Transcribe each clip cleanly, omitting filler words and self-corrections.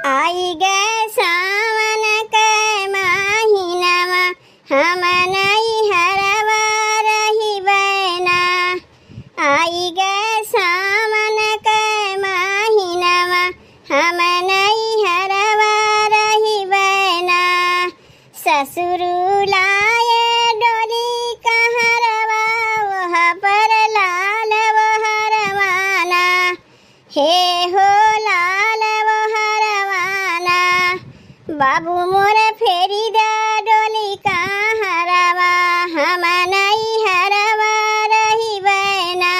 आई गे सावन के महीनामा हम नैहरवा रहिबैना। आई गे सावन के महीनामा हम नैहरवा रहिबैना। ससुरुलाए डोली कहरवा वह पर लाल वहरवाना। हे हो लाल वहरवाना, बाबू मोर फेरी दा डोली कहरवा हम नैहरवा रहिबैना।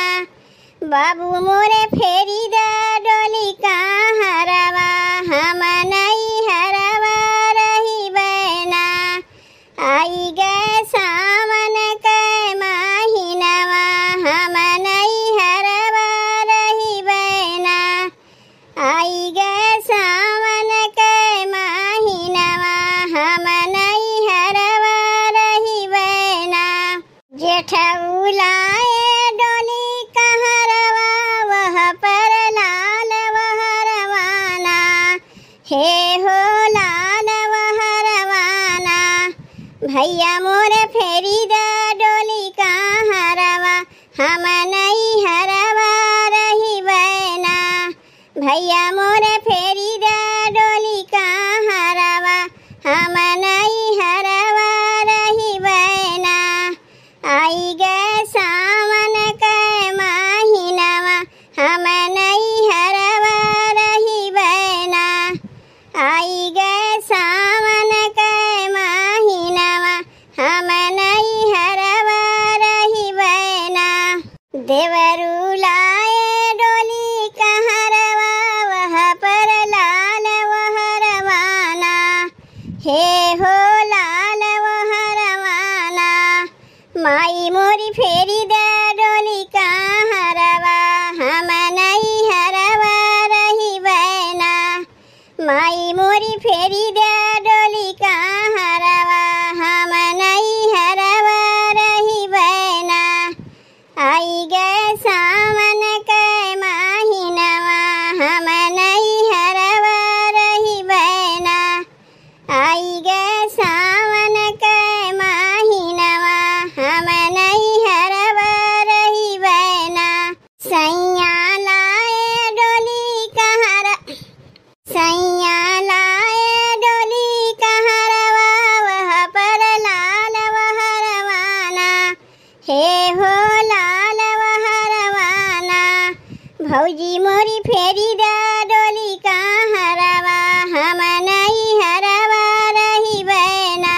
बाबू मोर फेरी दा डोली कहरवा हम नैहरवा रहिबैना। आई गे सावन के महीनामा हम नैहरवा रहिबैना। आई गे सावन के महीनामा हम नैहरवा रहिबैना। जेठउलाए डोली कहरवा वह पर लाल वहरवाना। हे हो लाल वहरवाना, भैया मोर फेरी दा डोली कहरवा हम नैहरवा रहिबैना। भैया मोर फेरी दा डोली कहरवा हम नैहरवा रहिबैना। आई गे सावन के महीनामा हम नैहरवा रहिबैना। आई गे सावन के महीनामा हम नैहरवा रहिबैना। देवरुलाए डोली कहरवा वह पर लाल वहरवाना। हे हो लाल वहरवाना, माई मोरी फेरी दा डोली कहरवा हम नैहरवा रहिबैना। माई मोरी फेरी दा डोली कहरवा हम नैहरवा रहिबैना। आई गे सावन के महीनामा हम नैहरवा रहिबैना। आई गे सावन के महीनामा हम नैहरवा रहिबैना। सैया लाए डोली कहर सैया लाए डोली कहरवा वह पर लाल वहरवाना। हे हो लाल वहरवाना, भौजी मोरी फेरी दा डोली कहरवा हम नैहरवा रहिबैना।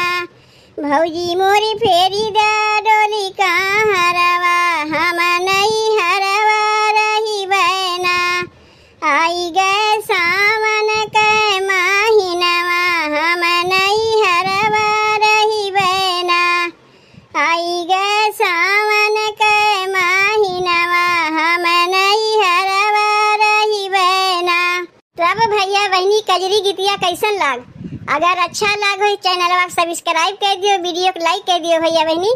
भौजी मोरी फेरी दा डोली कहरवा हम नैहरवा रहिबैना। आई गे सावन के महीनामा हम नैहरवा रहिबैना। आई गे सावन के महीनामा हम नैहरवा रहिबैना। तब भैया बहनी कजरी गीतिया कैसन लाग? अगर अच्छा लाग हो चैनलवा सब्सक्राइब कर दियो, वीडियो को लाइक कर दियो भैया बहनी।